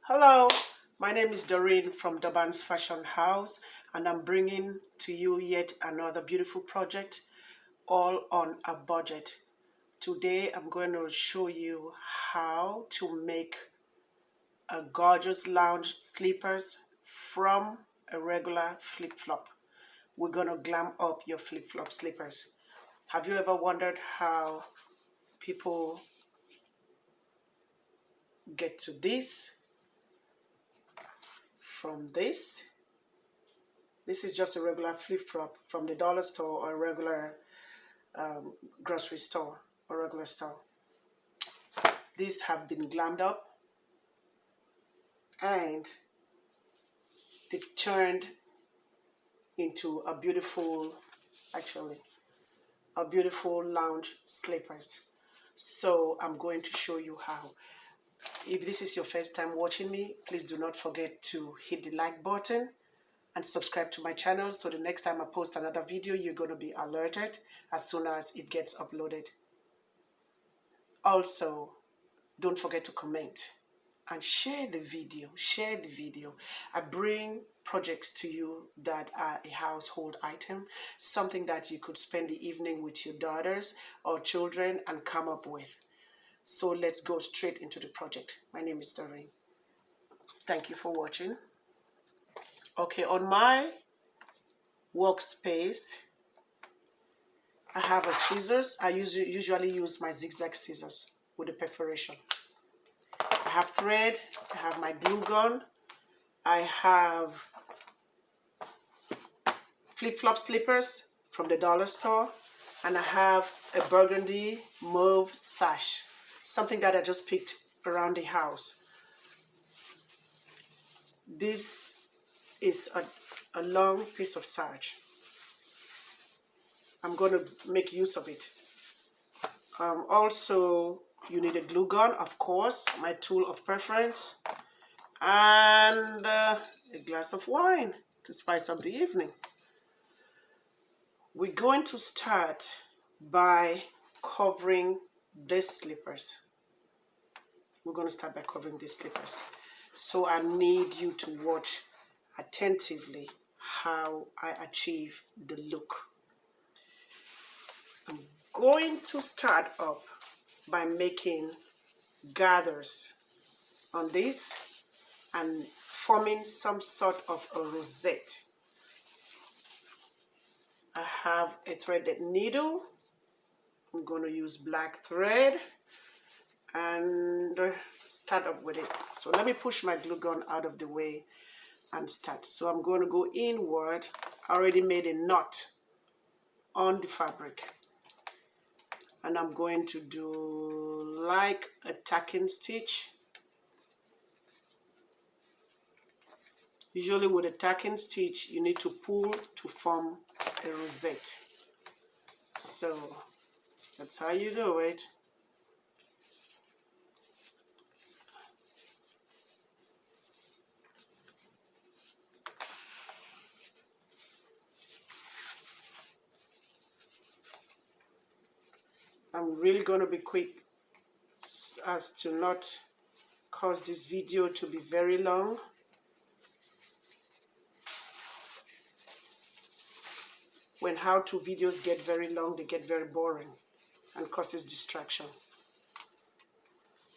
Hello, my name is Doreen from Durban's Fashion House, and I'm bringing to you yet another beautiful project, all on a budget. Today, I'm going to show you how to make a gorgeous lounge slippers from a regular flip-flop. We're going to glam up your flip-flop slippers. Have you ever wondered how people get to this from this? This is just a regular flip-flop from the dollar store or a regular grocery store or regular store. These have been glammed up and they turned into a beautiful, a beautiful lounge slippers. So I'm going to show you how. If this is your first time watching me, please do not forget to hit the like button and subscribe to my channel so the next time I post another video, you're going to be alerted as soon as it gets uploaded. Also, don't forget to comment and share the video. Share the video. I bring projects to you that are a household item, something that you could spend the evening with your daughters or children and come up with. So let's go straight into the project. My name is Doreen. Thank you for watching. Okay, on my workspace, I have a scissors. I usually use my zigzag scissors with a perforation. I have thread, I have my glue gun, I have flip-flop slippers from the dollar store, and I have a burgundy mauve sash, something that I just picked around the house. This is a long piece of serge. I'm going to make use of it. Also, you need a glue gun, of course, my tool of preference, and a glass of wine to spice up the evening. We're going to start by covering these slippers. We're going to start by covering these slippers. So I need you to watch attentively how I achieve the look. I'm going to start up by making gathers on this and forming some sort of a rosette. I have a threaded needle. I'm going to use black thread and start up with it. So let me push my glue gun out of the way and start. So I'm going to go inward. I already made a knot on the fabric. And I'm going to do like a tacking stitch. Usually with a tacking stitch, you need to pull to form a rosette. So that's how you do it. I'm really going to be quick as to not cause this video to be very long. When how-to videos get very long, they get very boring and causes distraction.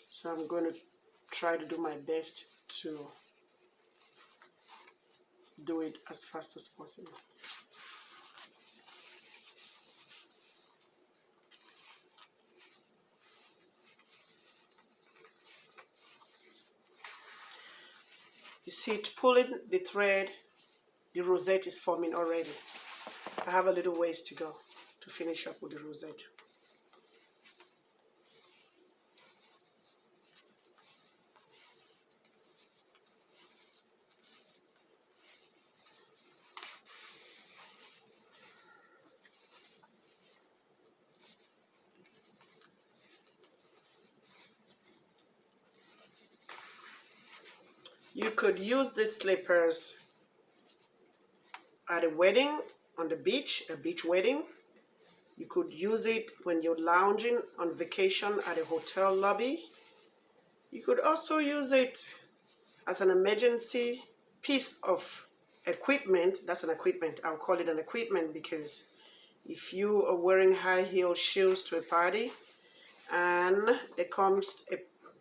So I'm going to try to do my best to do it as fast as possible. You see it pulling the thread, the rosette is forming already. I have a little ways to go to finish up with the rosette. You could use these slippers at a wedding on the beach, a beach wedding. You could use it when you're lounging on vacation at a hotel lobby. You could also use it as an emergency piece of equipment. That's an equipment. I'll call it an equipment because if you are wearing high heel shoes to a party and there comes a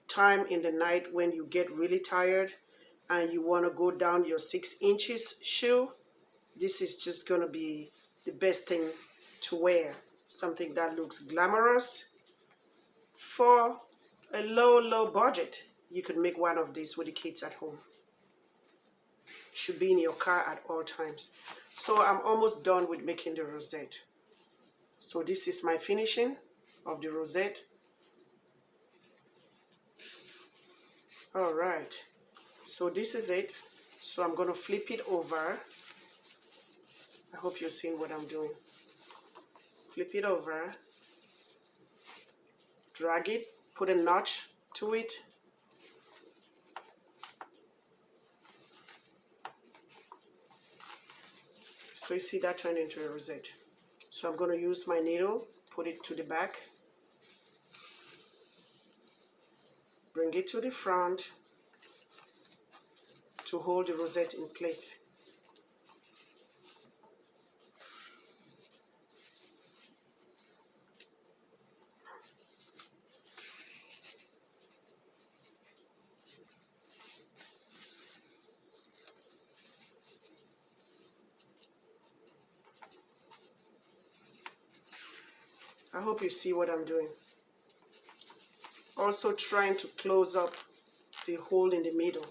time in the night when you get really tired and you want to go down your 6 inches shoe, this is just going to be the best thing to wear. Something that looks glamorous for a low budget. You could make one of these with the kids at home. Should be in your car at all times. So I'm almost done with making the rosette. So this is my finishing of the rosette. All right, so this is it. So I'm going to flip it over. I hope you're seeing what I'm doing. Flip it over, drag it, put a notch to it. So you see that turned into a rosette. So I'm going to use my needle, put it to the back, bring it to the front to hold the rosette in place. I hope you see what I'm doing. Also trying to close up the hole in the middle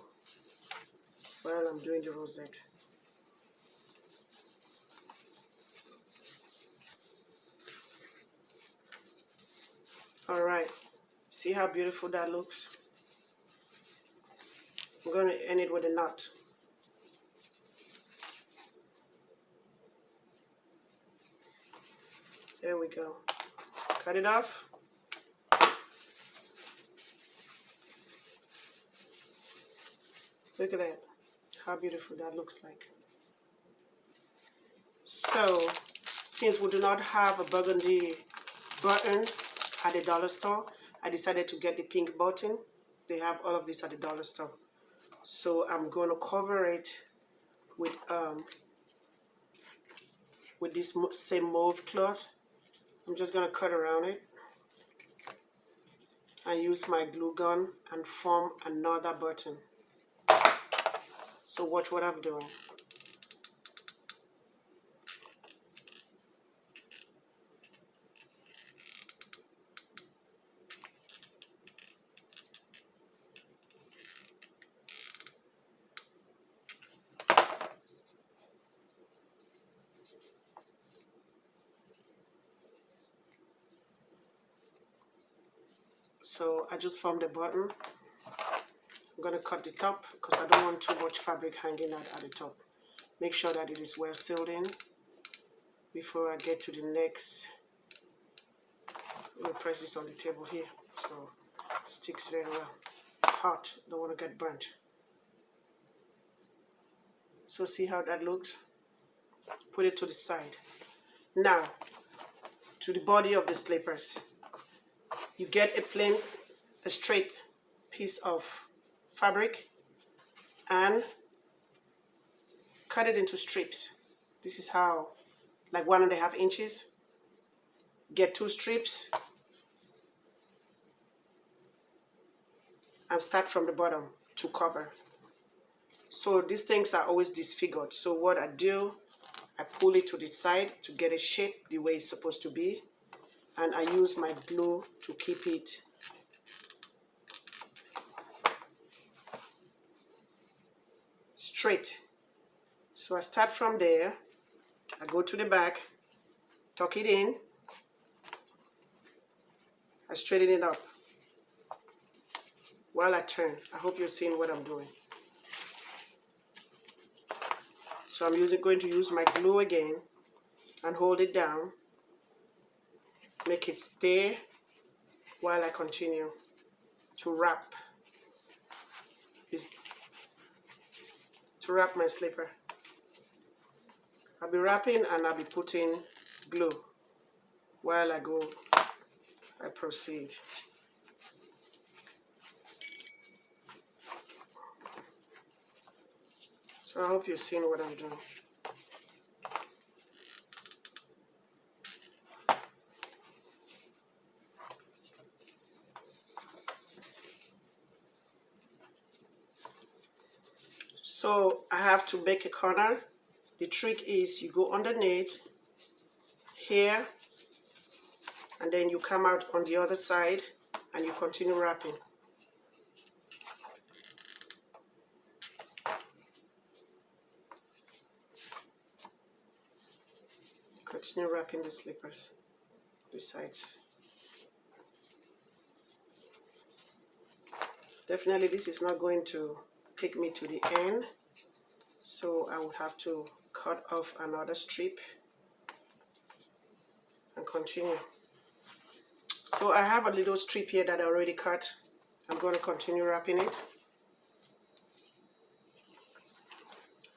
while I'm doing the rosette. All right, see how beautiful that looks? I'm going to end it with a knot. There we go. Cut it off. Look at that, how beautiful that looks like. So, since we do not have a burgundy button at the dollar store, I decided to get the pink button. They have all of this at the dollar store. So I'm going to cover it with this same mauve cloth. I'm just going to cut around it and use my glue gun and form another button. So watch what I'm doing. So I just formed a button. I'm going to cut the top because I don't want too much fabric hanging out at the top. Make sure that it is well sealed in before I get to the next. I'm going to press this on the table here so it sticks very well. It's hot, don't want to get burnt. So see how that looks? Put it to the side. Now, to the body of the slippers. You get a straight piece of fabric and cut it into strips. This is how, like 1.5 inches. Get 2 strips and start from the bottom to cover. So these things are always disfigured. So what I do, I pull it to the side to get a shape the way it's supposed to be, and I use my glue to keep it straight. So I start from there, I go to the back, tuck it in, I straighten it up while I turn. I hope you're seeing what I'm doing. So I'm going to use my glue again and hold it down, make it stay while I continue to wrap my slipper. I'll be wrapping and I'll be putting glue while I proceed. So I hope you're seeing what I'm doing. So I have to make a corner. The trick is you go underneath here, and then you come out on the other side and you continue wrapping. Continue wrapping the slippers, the sides. Definitely this is not going to take me to the end, so I would have to cut off another strip and continue. So I have a little strip here that I already cut. I'm going to continue wrapping it.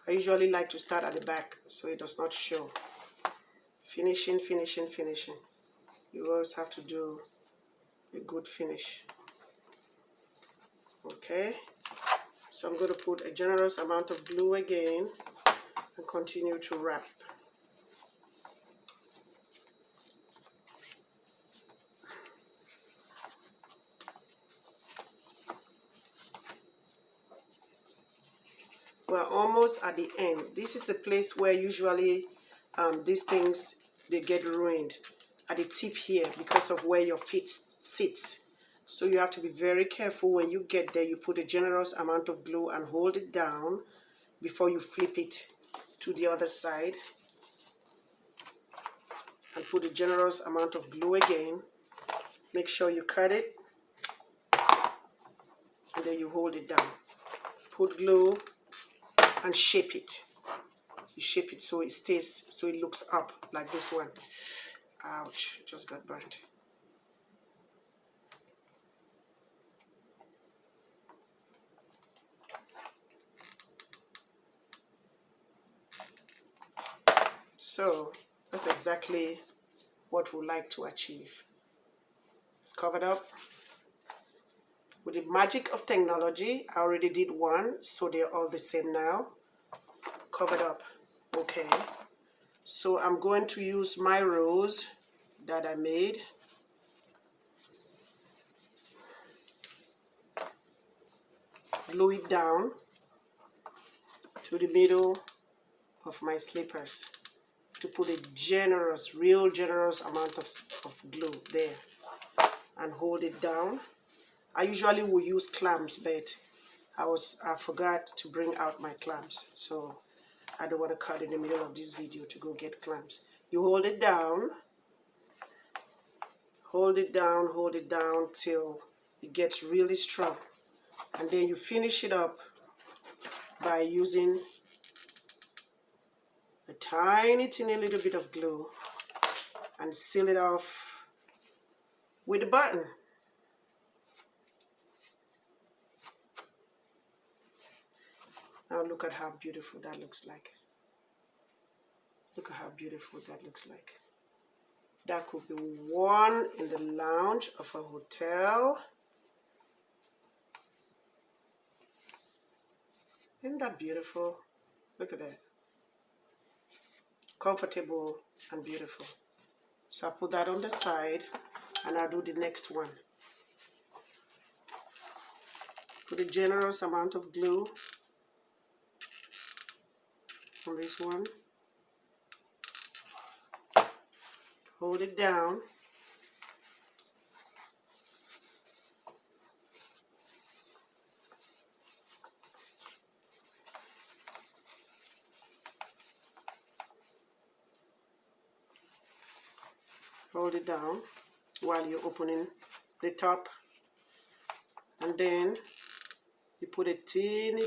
I usually like to start at the back so it does not show. Finishing, finishing, finishing. You always have to do a good finish. Okay, so I'm going to put a generous amount of glue again and continue to wrap. We're almost at the end. This is the place where usually these things, they get ruined, at the tip here, because of where your feet sits. So you have to be very careful when you get there. You put a generous amount of glue and hold it down before you flip it to the other side. And put a generous amount of glue again. Make sure you cut it. And then you hold it down. Put glue and shape it. You shape it so it stays, so it looks up like this one. Ouch, it just got burnt. So that's exactly what we like to achieve. It's covered up. With the magic of technology, I already did one, so they're all the same now. Covered up. Okay. So I'm going to use my rose that I made. Glue it down to the middle of my slippers. To put a generous, real generous amount of glue there. And hold it down. I usually will use clams, but I forgot to bring out my clams, so I don't want to cut in the middle of this video to go get clams. You hold it down till it gets really strong, and then you finish it up by using a tiny little bit of glue and seal it off with a button. Now look at how beautiful that looks like. Look at how beautiful that looks like. That could be worn in the lounge of a hotel. Isn't that beautiful? Look at that. Comfortable and beautiful. So I'll put that on the side and I'll do the next one. Put a generous amount of glue on this one. Hold it down. Hold it down while you're opening the top. And then you put a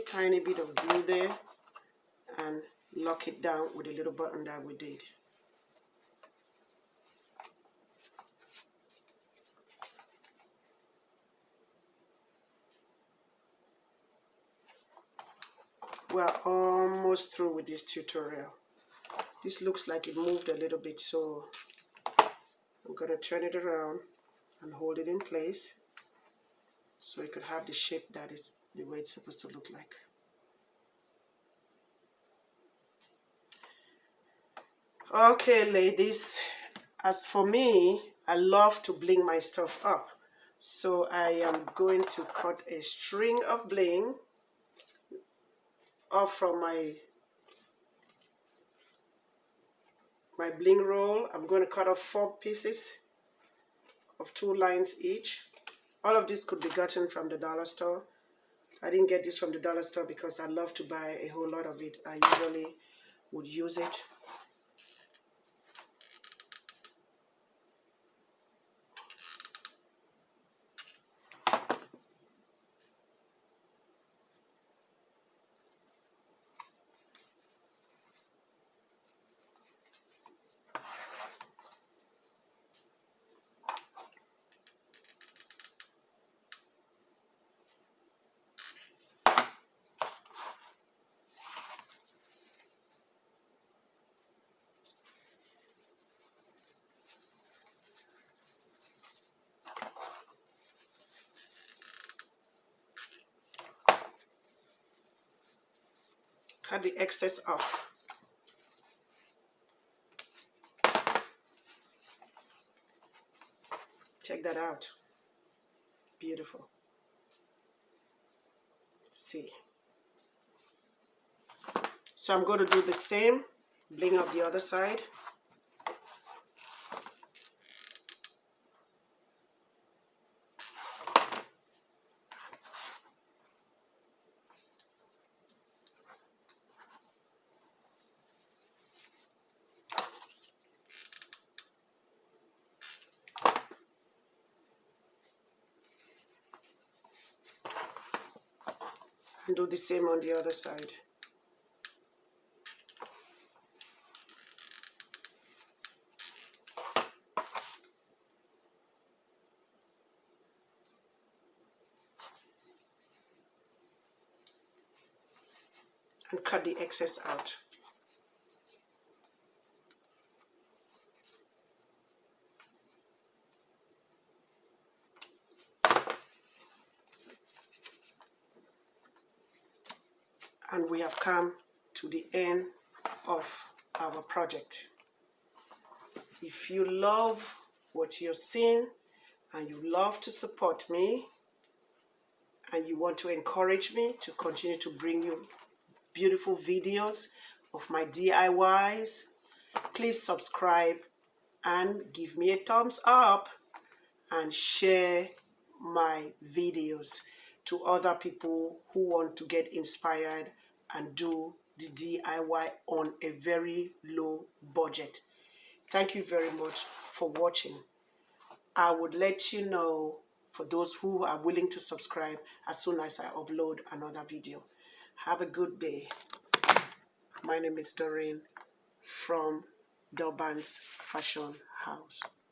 tiny bit of glue there and lock it down with a little button that we did. We're almost through with this tutorial. This looks like it moved a little bit, so I'm going to turn it around and hold it in place so it could have the shape that is the way it's supposed to look like. Okay, ladies, as for me, I love to bling my stuff up. So I am going to cut a string of bling off from my bling roll. I'm going to cut off 4 pieces of 2 lines each. All of this could be gotten from the dollar store. I didn't get this from the dollar store because I love to buy a whole lot of it. I usually would use it. Cut the excess off. Check that out. Beautiful. See. So I'm going to do the same. Bling up the other side. And do the same on the other side. And cut the excess out. And we have come to the end of our project. If you love what you're seeing and you love to support me and you want to encourage me to continue to bring you beautiful videos of my DIYs, please subscribe and give me a thumbs up and share my videos to other people who want to get inspired and do the DIY on a very low budget. Thank you very much for watching. I would let you know for those who are willing to subscribe as soon as I upload another video. Have a good day. My name is Doreen from Durban's Fashion House.